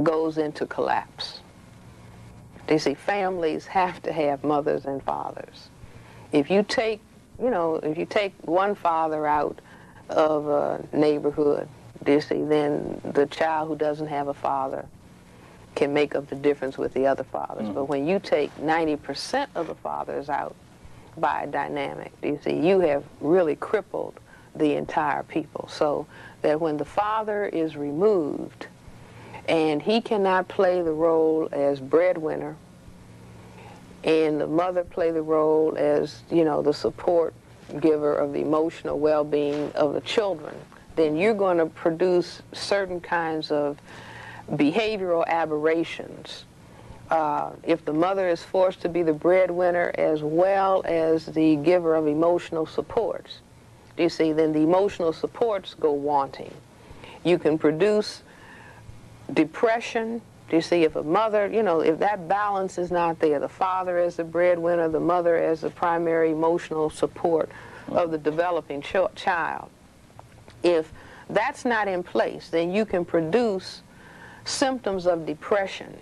goes into collapse. You see, families have to have mothers and fathers. If you take, if you take one father out of a neighborhood, you see, then the child who doesn't have a father can make up the difference with the other fathers. But when you take 90% of the fathers out by a dynamic, you see, you have really crippled the entire people. So that when the father is removed and he cannot play the role as breadwinner, and the mother play the role as, the support giver of the emotional well-being of the children, then you're going to produce certain kinds of behavioral aberrations. If the mother is forced to be the breadwinner as well as the giver of emotional supports, you see, then the emotional supports go wanting. You can produce depression. You see, if a mother, if that balance is not there, the father as the breadwinner, the mother as the primary emotional support of the developing child, if that's not in place, then you can produce symptoms of depression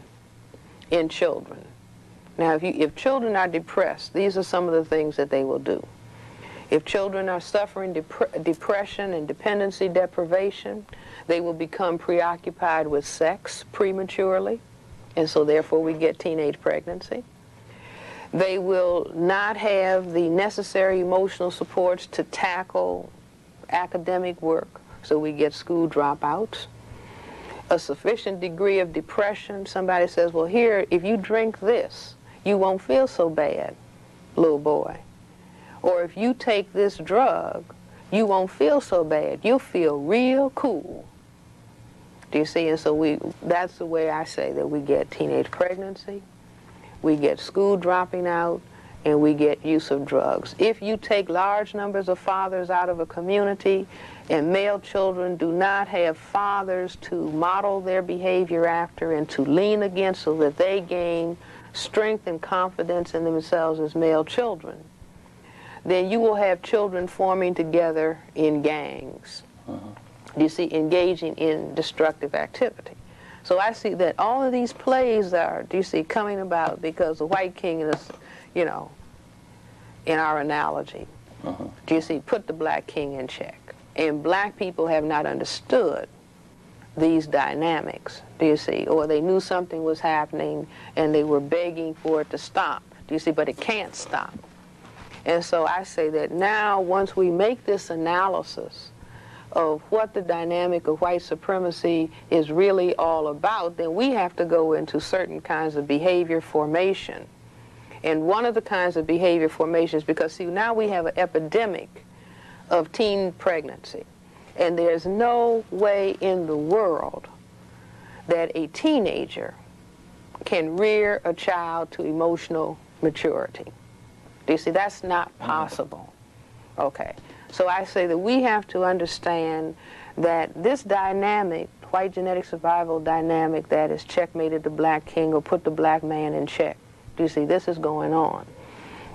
in children. Now, if children are depressed, these are some of the things that they will do. If children are suffering depression and dependency deprivation, they will become preoccupied with sex prematurely, and so therefore we get teenage pregnancy. They will not have the necessary emotional supports to tackle academic work, so we get school dropouts. A sufficient degree of depression, somebody says, well, here, if you drink this, you won't feel so bad, little boy. Or if you take this drug, you won't feel so bad. You'll feel real cool. Do you see? And so that's the way I say that we get teenage pregnancy, we get school dropping out, and we get use of drugs. If you take large numbers of fathers out of a community and male children do not have fathers to model their behavior after and to lean against so that they gain strength and confidence in themselves as male children, then you will have children forming together in gangs. You see, engaging in destructive activity. So I see that all of these plays are, do you see, coming about because the white king is, in our analogy, do you see, put the black king in check. And black people have not understood these dynamics, do you see, or they knew something was happening and they were begging for it to stop, do you see, but it can't stop. And so I say that now, once we make this analysis of what the dynamic of white supremacy is really all about, then we have to go into certain kinds of behavior formation. And one of the kinds of behavior formation is because, see, now we have an epidemic of teen pregnancy. And there's no way in the world that a teenager can rear a child to emotional maturity. Do you see? That's not possible. Okay. So I say that we have to understand that this dynamic, white genetic survival dynamic that has checkmated the black king or put the black man in check, do you see, this is going on.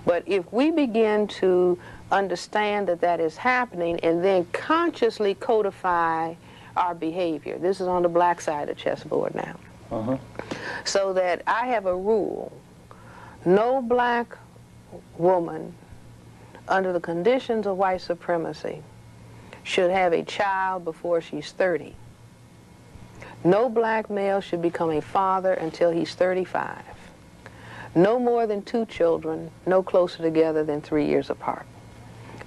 But if we begin to understand that that is happening and then consciously codify our behavior, this is on the black side of the chessboard now, so that I have a rule: no black woman under the conditions of white supremacy should have a child before she's 30. No black male should become a father until he's 35. No more than 2 children, no closer together than 3 years apart.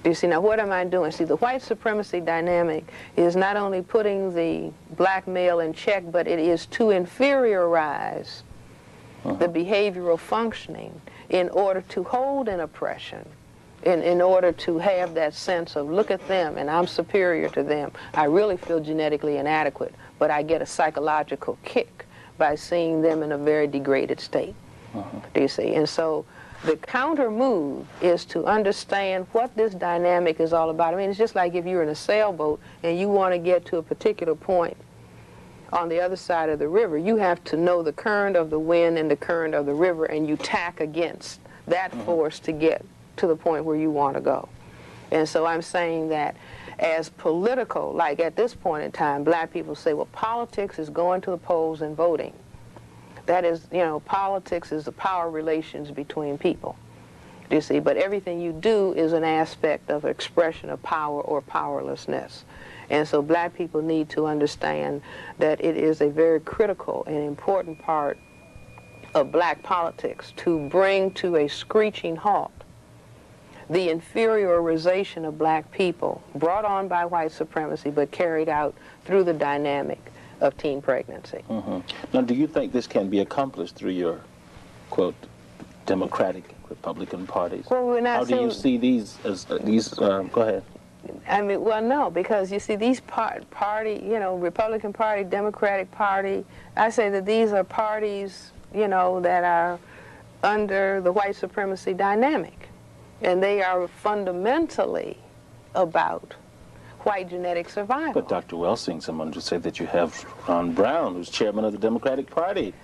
Do you see? Now what am I doing? See, the white supremacy dynamic is not only putting the black male in check, but it is to inferiorize the behavioral functioning in order to hold an oppression, in order to have that sense of, look at them and I'm superior to them. I really feel genetically inadequate, but I get a psychological kick by seeing them in a very degraded state. Do you see? And so the counter move is to understand what this dynamic is all about. I mean, it's just like if you're in a sailboat and you want to get to a particular point on the other side of the river, you have to know the current of the wind and the current of the river, and you tack against that force to get to the point where you want to go. And so I'm saying that as political, like at this point in time, black people say, well, politics is going to the polls and voting. That is, you know, politics is the power relations between people, do you see? But everything you do is an aspect of expression of power or powerlessness. And so black people need to understand that it is a very critical and important part of black politics to bring to a screeching halt the inferiorization of black people brought on by white supremacy but carried out through the dynamic of teen pregnancy. Now, do you think this can be accomplished through your, quote, Democratic Republican parties? Well, we're not. How do you see these as go ahead. I mean, well, no, because you see these party, you know, Republican Party, Democratic Party, I say that these are parties, you know, that are under the white supremacy dynamic. And they are fundamentally about white genetic survival. But Dr. Welsing, someone just said that you have Ron Brown, who's chairman of the Democratic Party.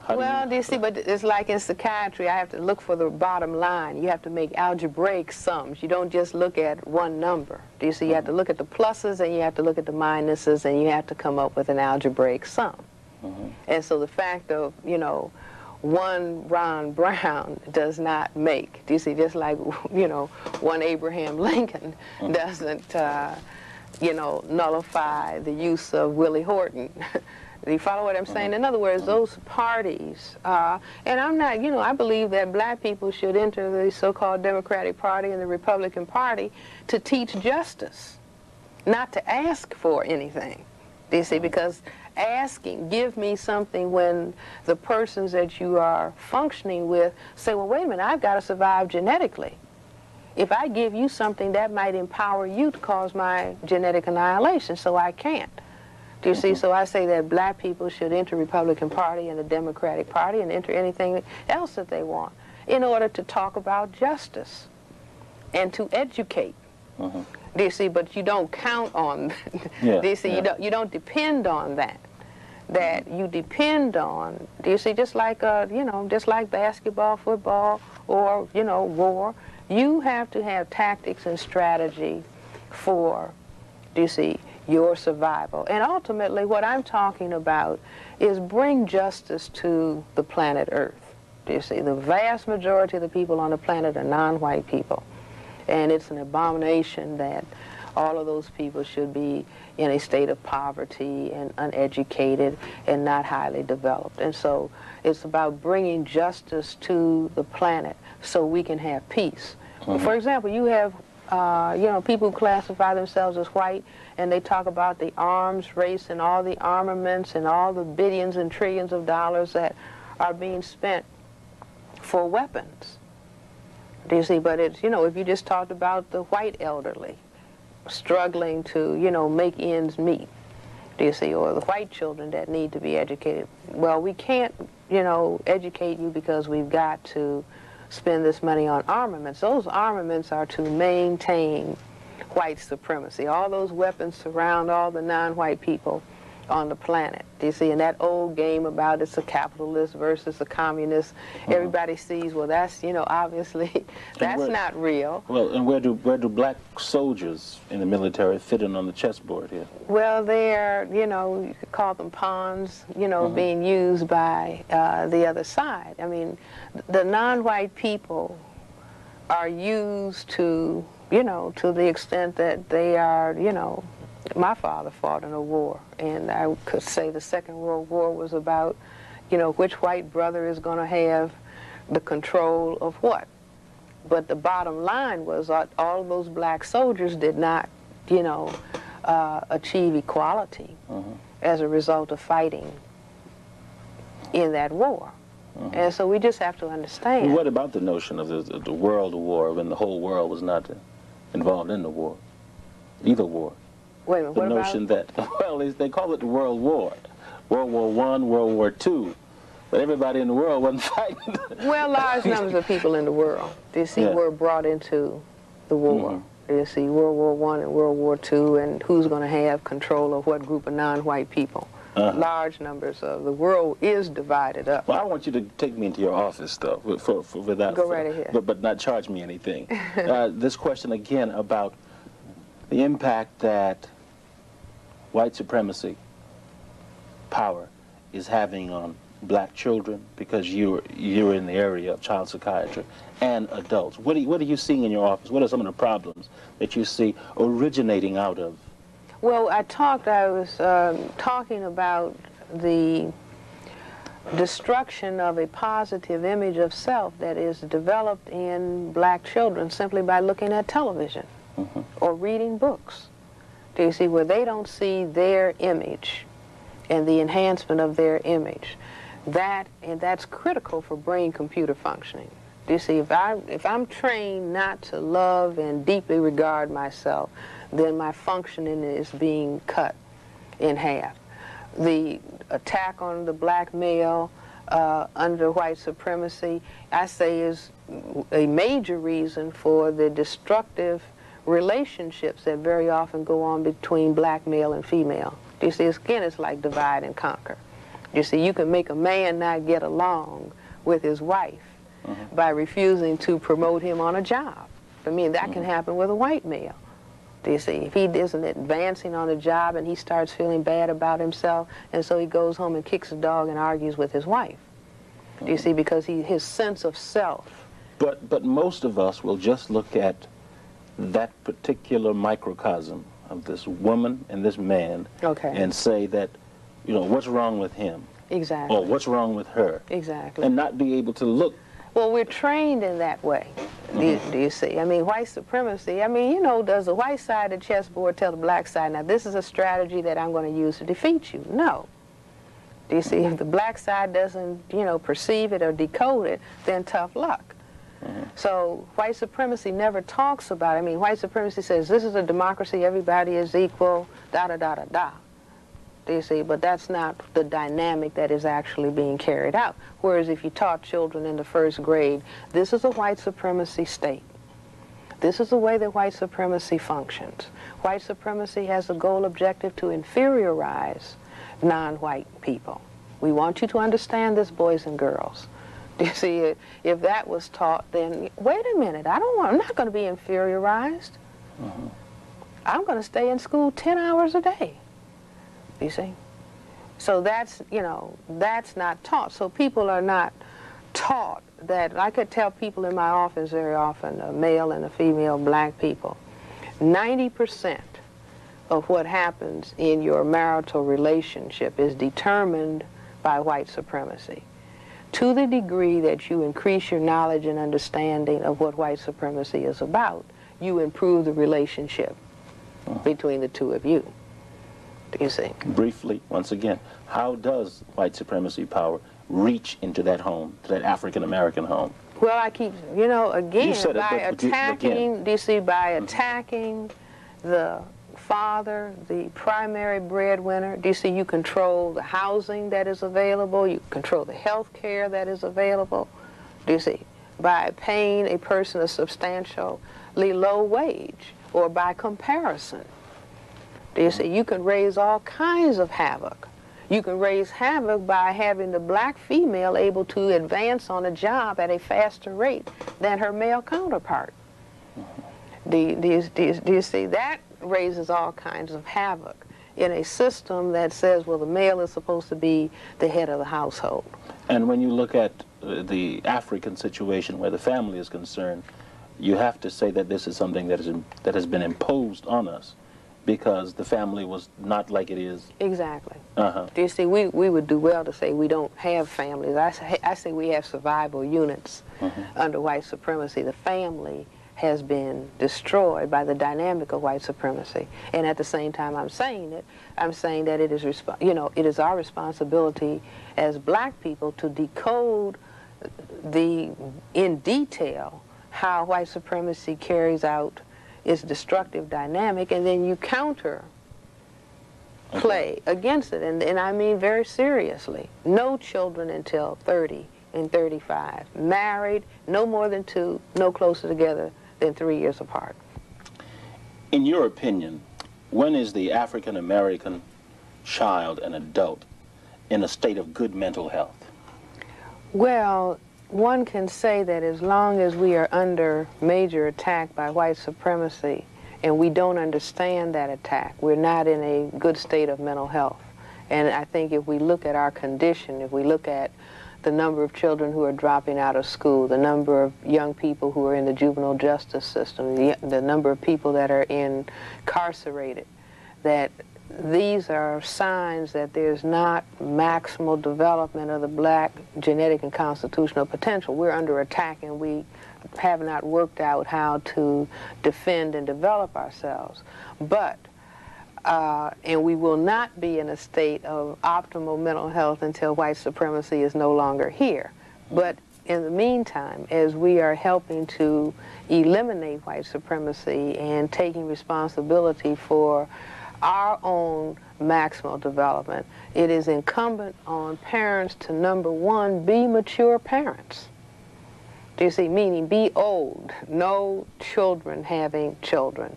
Well, do you see, but it's like in psychiatry, I have to look for the bottom line. You have to make algebraic sums. You don't just look at one number. Do you see? You have to look at the pluses and you have to look at the minuses and you have to come up with an algebraic sum. And so the fact of, you know, one Ron Brown does not make, do you see, just like, you know, one Abraham Lincoln doesn't, you know, nullify the use of Willie Horton. Do you follow what I'm saying? In other words, those parties, and I'm not, you know, I believe that black people should enter the so-called Democratic Party and the Republican Party to teach justice, not to ask for anything. Do you see? Because asking, give me something, when the persons that you are functioning with say, well, wait a minute, I've got to survive genetically. If I give you something, that might empower you to cause my genetic annihilation, so I can't. Do you see? So I say that black people should enter Republican Party and the Democratic Party and enter anything else that they want in order to talk about justice and to educate. Do you see? But you don't count on, do you see? You don't depend on that. That you depend on, do you see, just like, you know, just like basketball, football, or, you know, war, you have to have tactics and strategy for, do you see, your survival. And ultimately what I'm talking about is bring justice to the planet Earth. Do you see? The vast majority of the people on the planet are non-white people. And it's an abomination that all of those people should be in a state of poverty and uneducated and not highly developed. And so it's about bringing justice to the planet so we can have peace. For example, you have you know, people who classify themselves as white, and they talk about the arms race and all the armaments and all the billions and trillions of dollars that are being spent for weapons. Do you see? But it's, you know, if you just talked about the white elderly struggling to, you know, make ends meet, do you see, or the white children that need to be educated. Well, we can't, you know, educate you because we've got to spend this money on armaments. Those armaments are to maintain white supremacy. All those weapons surround all the non-white people on the planet. Do you see? And that old game about it's a capitalist versus a communist, everybody sees, well, that's, you know, obviously that's not real. Well, and where do black soldiers in the military fit in on the chessboard here? Well, they're, you know, you could call them pawns, you know, being used by the other side. I mean, the non-white people are used to, you know, to the extent that they are, you know, my father fought in a war, and I could say the Second World War was about, you know, which white brother is going to have the control of what. But the bottom line was all of those black soldiers did not, you know, achieve equality as a result of fighting in that war. And so we just have to understand. Well, what about the notion of the world war when the whole world was not involved in the war, either war? Wait a minute, the notion that, well, they call it the World War. World War I, World War II. But everybody in the world wasn't fighting. Well, large numbers of people in the world, you see, were brought into the war. You see, World War I and World War II, and who's going to have control of what group of non-white people. Large numbers of the world is divided up. Well, I want you to take me into your office, though, without, go right ahead. But not charge me anything. This question again about the impact that white supremacy power is having on black children, because you're in the area of child psychiatry, and adults. What are you seeing in your office? What are some of the problems that you see originating out of? Well, I was talking about the destruction of a positive image of self that is developed in black children simply by looking at television or reading books. Do you see, where they don't see their image and the enhancement of their image? That's critical for brain-computer functioning. Do you see, if I'm trained not to love and deeply regard myself, then my functioning is being cut in half. The attack on the black male under white supremacy, I say, is a major reason for the destructive relationships that very often go on between black male and female. Do you see, again, it's like divide and conquer. You see, you can make a man not get along with his wife by refusing to promote him on a job. I mean, that can happen with a white male. Do you see, if he isn't advancing on a job and he starts feeling bad about himself, and so he goes home and kicks a dog and argues with his wife. Do you see, because his sense of self. But most of us will just look at that particular microcosm of this woman and this man and say that, you know, what's wrong with him? Exactly. Or what's wrong with her? Exactly. And not be able to look. Well, we're trained in that way. Do you see? I mean, white supremacy, I mean, you know, does the white side of the chessboard tell the black side, now this is a strategy that I'm going to use to defeat you? No. Do you see? If the black side doesn't, you know, perceive it or decode it, then tough luck. So white supremacy never talks about it. I mean, white supremacy says this is a democracy, everybody is equal, da-da-da-da-da. Do you see? But that's not the dynamic that is actually being carried out. Whereas if you taught children in the first grade, this is a white supremacy state. This is the way that white supremacy functions. White supremacy has a goal objective to inferiorize non-white people. We want you to understand this, boys and girls. Do you see, if that was taught, then wait a minute, I'm not going to be inferiorized. I'm going to stay in school 10 hours a day. You see? So that's, you know, that's not taught. So people are not taught that. I could tell people in my office very often, a male and a female, black people, 90% of what happens in your marital relationship is determined by white supremacy. To the degree that you increase your knowledge and understanding of what white supremacy is about, you improve the relationship between the two of you. Do you see? Briefly, once again, how does white supremacy power reach into that home, to that African-American home? Well, I keep, you know, again, by attacking, do you see, by attacking the father, the primary breadwinner. Do you see, you control the housing that is available, you control the health care that is available. Do you see? By paying a person a substantially low wage, or by comparison. Do you see? You can raise all kinds of havoc. You can raise havoc by having the black female able to advance on a job at a faster rate than her male counterpart. Do you see? That raises all kinds of havoc in a system that says, well, the male is supposed to be the head of the household. And when you look at the African situation where the family is concerned, you have to say that this is something that has been imposed on us, because the family was not like it is. Exactly. Do you see, we would do well to say we don't have families. I say we have survival units under white supremacy. The family has been destroyed by the dynamic of white supremacy. And at the same time I'm saying that it is, you know, it is our responsibility as black people to decode in detail how white supremacy carries out its destructive dynamic, and then you counter play against it, and I mean very seriously. No children until 30 and 35. Married, no more than 2, no closer together than 3 years apart. In your opinion, when is the African American child and adult in a state of good mental health? Well, one can say that as long as we are under major attack by white supremacy and we don't understand that attack. We're not in a good state of mental health. And I think if we look at our condition, if we look at the number of children who are dropping out of school, the number of young people who are in the juvenile justice system, the number of people that are incarcerated, that these are signs that there's not maximal development of the black genetic and constitutional potential. We're under attack, and we have not worked out how to defend and develop ourselves. But and we will not be in a state of optimal mental health until white supremacy is no longer here. But in the meantime, as we are helping to eliminate white supremacy and taking responsibility for our own maximal development, it is incumbent on parents to, number one, be mature parents. Do you see? Meaning be old, no children having children.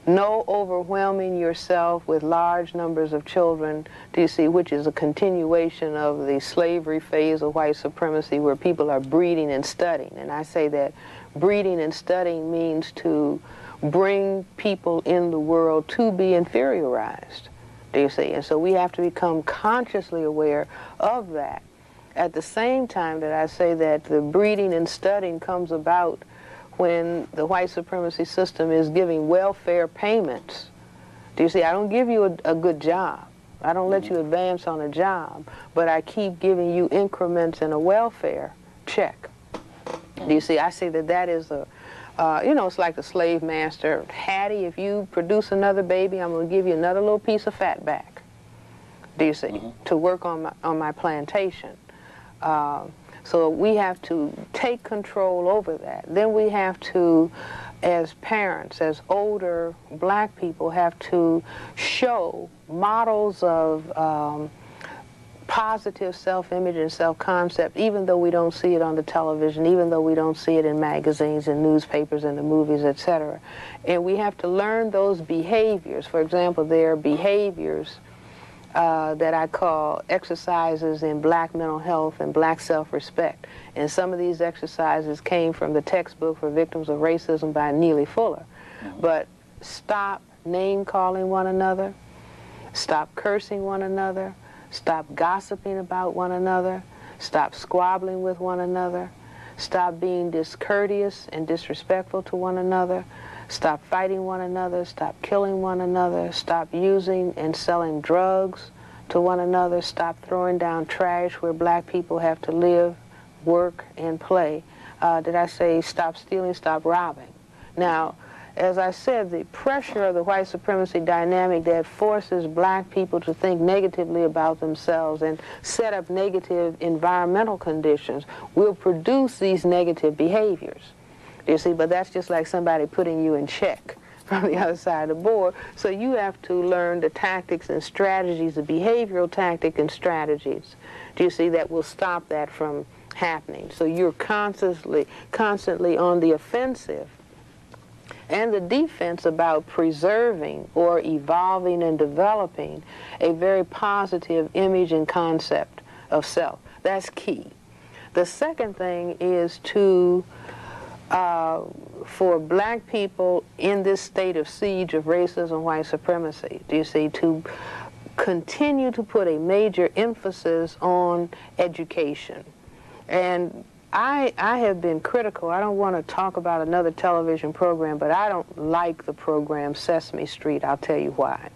No overwhelming yourself with large numbers of children, do you see, which is a continuation of the slavery phase of white supremacy where people are breeding and studying. And I say that breeding and studying means to bring people in the world to be inferiorized, do you see? And so we have to become consciously aware of that. At the same time that I say that the breeding and studying comes about when the white supremacy system is giving welfare payments. Do you see? I don't give you a good job. I don't let you advance on a job, but I keep giving you increments in a welfare check. Do you see? I say that that is a, you know, it's like the slave master. Hattie, if you produce another baby, I'm going to give you another little piece of fat back. Do you see? To work on my plantation. So we have to take control over that. Then we have to, as parents, as older black people, have to show models of positive self-image and self-concept, even though we don't see it on the television, even though we don't see it in magazines and newspapers and the movies, etc. And we have to learn those behaviors. For example, there are behaviors that I call exercises in black mental health and black self-respect. And some of these exercises came from the textbook for victims of racism by Neely Fuller. But stop name-calling one another, stop cursing one another, stop gossiping about one another, stop squabbling with one another, stop being discourteous and disrespectful to one another, stop fighting one another, stop killing one another, stop using and selling drugs to one another, stop throwing down trash where black people have to live, work, and play. Did I say stop stealing, stop robbing? Now, as I said, the pressure of the white supremacy dynamic that forces black people to think negatively about themselves and set up negative environmental conditions will produce these negative behaviors. You see, but that's just like somebody putting you in check from the other side of the board. So you have to learn the tactics and strategies, the behavioral tactics and strategies, do you see, that will stop that from happening. So you're constantly on the offensive and the defense about preserving or evolving and developing a very positive image and concept of self. That's key. The second thing is to for black people in this state of siege of racism, white supremacy, do you see, to continue to put a major emphasis on education. And I have been critical. I don't want to talk about another television program, but I don't like the program Sesame Street. I'll tell you why.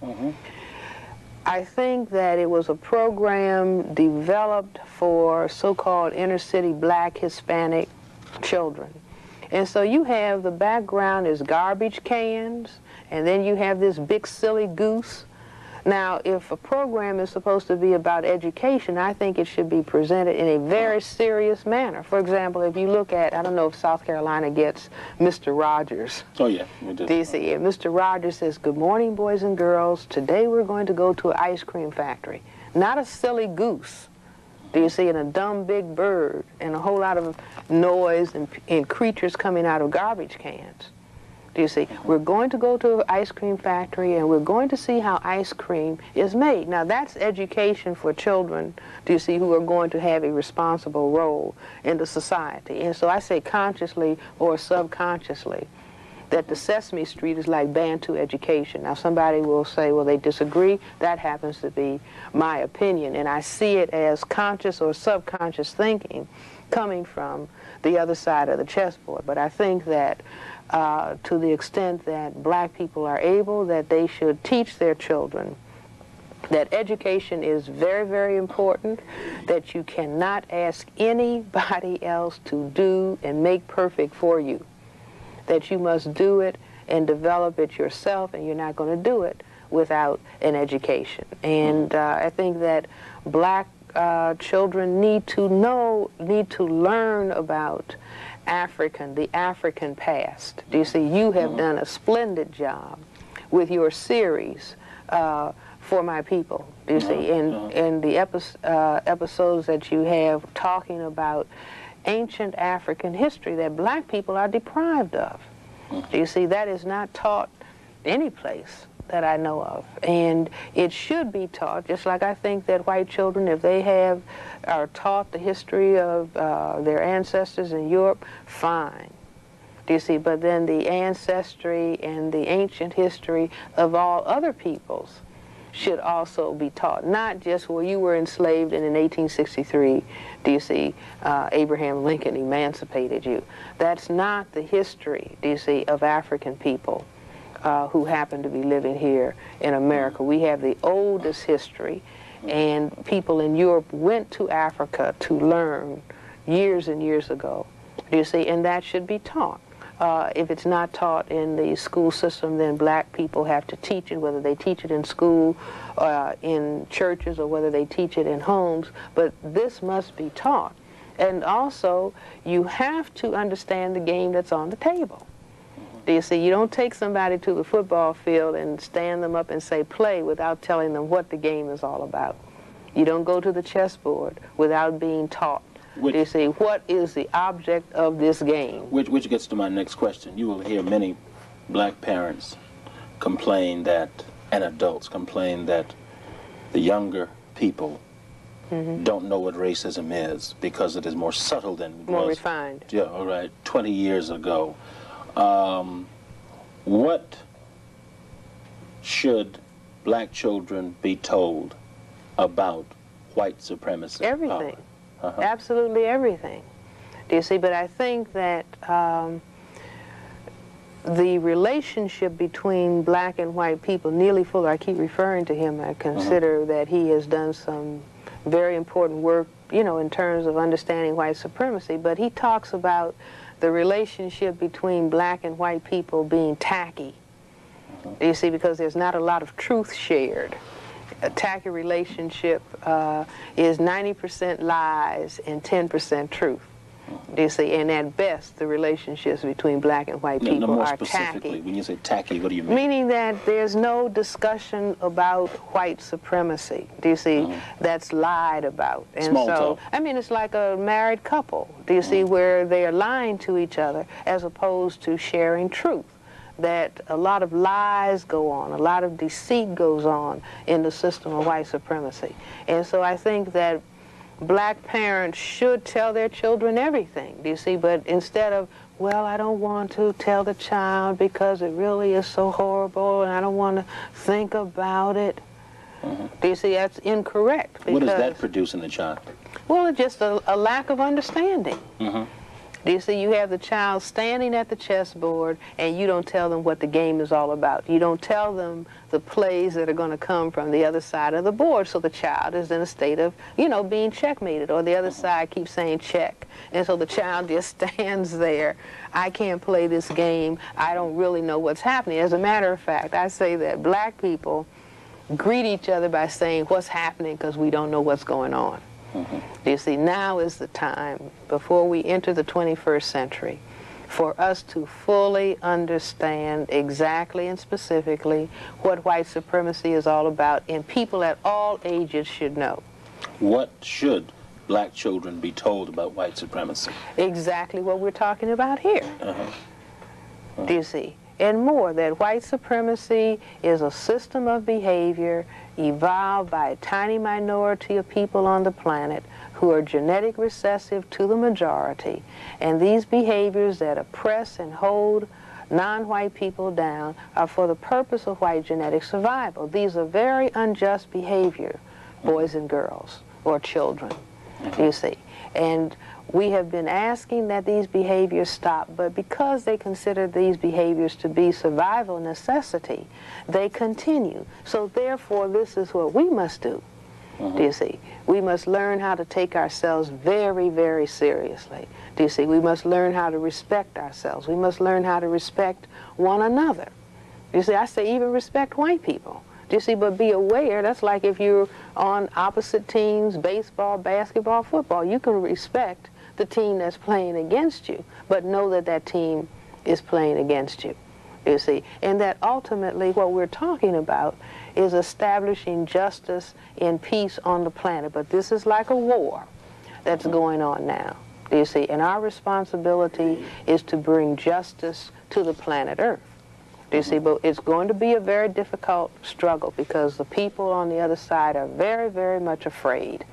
I think that it was a program developed for so-called inner-city black Hispanic children. And so you have the background is garbage cans, and then you have this big silly goose. Now, if a program is supposed to be about education, I think it should be presented in a very serious manner. For example, if you look at, I don't know if South Carolina gets Mr. Rogers. Oh, yeah, we do. Do you see? And Mr. Rogers says, "Good morning, boys and girls. Today we're going to go to an ice cream factory." Not a silly goose. Do you see? And a dumb big bird and a whole lot of noise and creatures coming out of garbage cans. Do you see? We're going to go to an ice cream factory and we're going to see how ice cream is made. Now that's education for children, do you see, who are going to have a responsible role in the society. And so I say consciously or subconsciously, that the Sesame Street is like Bantu education. Now somebody will say, well, they disagree. That happens to be my opinion, and I see it as conscious or subconscious thinking coming from the other side of the chessboard. But I think that to the extent that black people are able, that they should teach their children that education is very, very important, that you cannot ask anybody else to do and make perfect for you, that you must do it and develop it yourself, and you're not going to do it without an education. And I think that black children need to learn about the African past. Do you see, you have done a splendid job with your series, For My People, do you see, in the episodes that you have talking about ancient African history that black people are deprived of. Do you see, that is not taught any place that I know of, and it should be taught, just like I think that white children, if they are taught the history of their ancestors in Europe, fine. Do you see, but then the ancestry and the ancient history of all other peoples should also be taught, not just, well, you were enslaved and in 1863, do you see, Abraham Lincoln emancipated you. That's not the history, do you see, of African people who happen to be living here in America. We have the oldest history, and people in Europe went to Africa to learn years and years ago, do you see, and that should be taught. If it's not taught in the school system, then black people have to teach it, whether they teach it in school, in churches, or whether they teach it in homes. But this must be taught. And also, you have to understand the game that's on the table. Do you see, you don't take somebody to the football field and stand them up and say, play, without telling them what the game is all about. You don't go to the chessboard without being taught. You see, what is the object of this game? Which gets to my next question. You will hear many black parents complain that, and adults complain that the younger people don't know what racism is because it is more subtle than it was. More refined. Yeah, all right, 20 years ago. What should black children be told about white supremacy? Everything. Absolutely everything. Do you see? But I think that the relationship between black and white people, Neely Fuller, I keep referring to him, I consider that he has done some very important work, you know, in terms of understanding white supremacy, but he talks about the relationship between black and white people being tacky. Do you see? Because there's not a lot of truth shared. A tacky relationship is 90% lies and 10% truth. Do you see? And at best, the relationships between black and white people more are specifically, tacky. when you say tacky, what do you mean? Meaning that there's no discussion about white supremacy. Do you see? That's lied about. And Small talk. I mean, it's like a married couple. Do you see? Where they are lying to each other as opposed to sharing truth. That a lot of lies go on, a lot of deceit goes on in the system of white supremacy. And so I think that black parents should tell their children everything, do you see? But instead of, well, I don't want to tell the child because it really is so horrible and I don't want to think about it. Do you see? That's incorrect. What does that produce in the child? Well, it's just a lack of understanding. Do you see, you have the child standing at the chessboard and you don't tell them what the game is all about. You don't tell them the plays that are going to come from the other side of the board, so the child is in a state of, you know, being checkmated, or the other side keeps saying check. And so the child just stands there. I can't play this game. I don't really know what's happening. As a matter of fact, I say that black people greet each other by saying what's happening because we don't know what's going on. You see, now is the time, before we enter the 21st century, for us to fully understand exactly and specifically what white supremacy is all about, and people at all ages should know. What should black children be told about white supremacy? Exactly what we're talking about here. Do you see? And more, that white supremacy is a system of behavior evolved by a tiny minority of people on the planet who are genetic recessive to the majority. And these behaviors that oppress and hold non-white people down are for the purpose of white genetic survival. These are very unjust behavior, boys and girls, or children, you see. And we have been asking that these behaviors stop, but because they consider these behaviors to be survival necessity, they continue. So therefore, this is what we must do. Do you see? We must learn how to take ourselves very, very seriously. Do you see? We must learn how to respect ourselves. We must learn how to respect one another. You see, I say even respect white people. Do you see? But be aware, that's like if you're on opposite teams, baseball, basketball, football, you can respect the team that's playing against you, but know that that team is playing against you. You see? And that ultimately what we're talking about is establishing justice and peace on the planet. But this is like a war that's going on now. Do you see? And our responsibility is to bring justice to the planet Earth. Do you see? But it's going to be a very difficult struggle because the people on the other side are very, very much afraid.